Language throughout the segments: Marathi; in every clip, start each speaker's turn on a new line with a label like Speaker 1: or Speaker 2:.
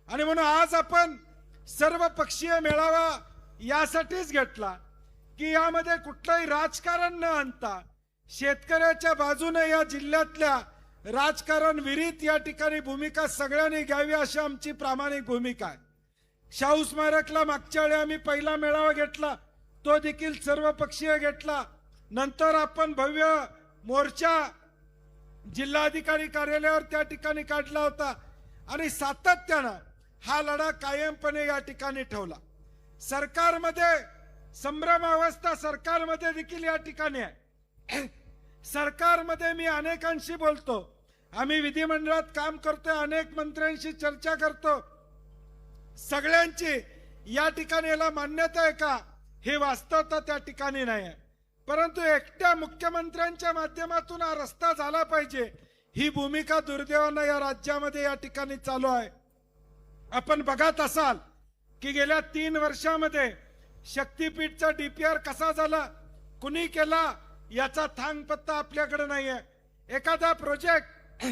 Speaker 1: आणि म्हणून आज आपण सर्व पक्षीय मेळावा यासाठीच घेतला की यामध्ये कुठलंही राजकारण न आणता शेतकऱ्याच्या बाजूने या जिल्ह्यातल्या राजकारण विरीत या ठिकाणी भूमिका सगळ्यांनी घ्यावी अशी आमची प्रामाणिक भूमिका आहे। शाहू स्मारकला मागच्या वेळी आम्ही पहिला मेळावा घेतला, तो देखील सर्व पक्षीय घेतला। नंतर आपण भव्य मोर्चा जिल्हाधिकारी कार्यालयावर त्या ठिकाणी काढला होता आणि सातत्यानं हा लढा कायमपणे या ठिकाणी ठेवला। सरकारमध्ये संभ्रमावस्था सरकारमध्ये देखील या ठिकाणी आहे। सरकारमध्ये मी अनेकांशी बोलतो, आम्ही विधिमंडळात काम करतोय, अनेक मंत्र्यांशी चर्चा करतो, सगळ्यांची या ठिकाणी याला मान्यता आहे का हे वास्तवता त्या ठिकाणी नाही आहे। परंतु एकट्या मुख्यमंत्र्यांच्या माध्यमातून हा रस्ता झाला पाहिजे ही भूमिका दुर्दैवानं या राज्यामध्ये या ठिकाणी चालू आहे। आपण बघत असाल की गेल्या 3 वर्षामध्ये शक्तीपीठचा डीपीआर कसा झाला, कुणी केला याचा थांगपत्ता आपल्याकडे नाहीये। एखादा प्रोजेक्ट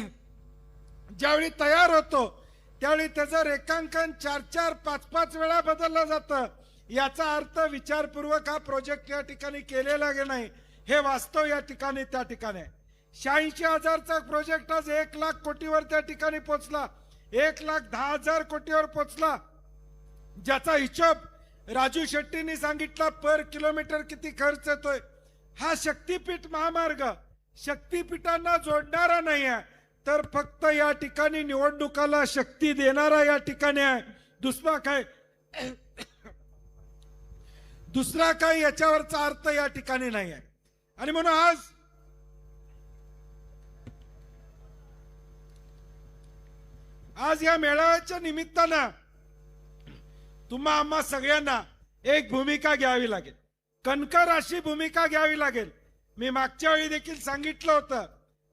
Speaker 1: ज्यावेळी तयार होतो त्यावेळी त्याचं रेखांकन 4-4, 5-5 वेळा बदललं जातं, याचा अर्थ विचारपूर्वक हा प्रोजेक्ट या ठिकाणी केलेला नाही हे वास्तव या ठिकाणी त्या ठिकाणी आहे। 86,000चा प्रोजेक्ट आज 1 लाख कोटीवर त्या ठिकाणी पोहोचला, 1,10,000 कोटीवर पोहोचला, ज्याचा हिशोब राजू शेट्टींनी सांगितला पर किलोमीटर किती खर्च येतोय। हा शक्तीपीठ महामार्ग शक्तीपीठांना जोडणारा नाही आहे, तर फक्त या ठिकाणी निवडणुकाला शक्ती देणारा या ठिकाणी आहे। दुसरा काही याच्यावरचा अर्थ या ठिकाणी नाही आहे। आणि म्हणून आज या मेळाव्याच्या निमित्तानं तुम्हा आम्हा सगळ्यांना एक भूमिका घ्यावी लागेल, कणखर अशी भूमिका घ्यावी लागेल। मी मागच्या वेळी देखील सांगितलं होतं,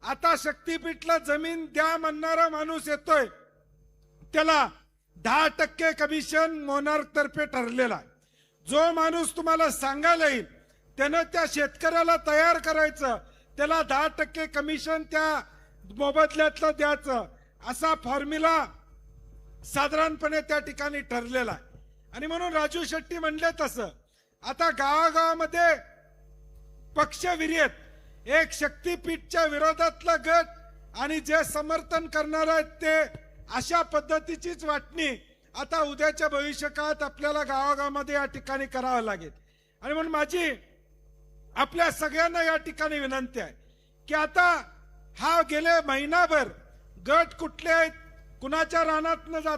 Speaker 1: आता शक्तीपीठला जमीन द्या म्हणणारा माणूस येतोय त्याला 10% कमिशन मोनार्क तर्फे ठरलेला आहे। जो माणूस तुम्हाला सांगायला येईल त्यानं त्या शेतकऱ्याला तयार करायचं, त्याला 10% कमिशन त्या मोबदल्यातलं द्यायचं, असा फॉर्म्युला साधारणपणे त्या ठिकाणी ठरलेला आहे। आणि म्हणून राजू शेट्टी म्हणले तसं आता गावागावामध्ये पक्षविरहित एक शक्तीपीठच्या विरोधातला गट आणि जे समर्थन करणार आहेत ते अशा पद्धतीचीच वाटणी आता उद्याच्या भविष्यकाळात आपल्याला गावागावामध्ये या ठिकाणी करावं लागेल। आणि म्हणून माझी आपल्या सगळ्यांना या ठिकाणी विनंती आहे की आता हा गेले महिनाभर गट कुठले आहेत, कुणाच्या रानात न जात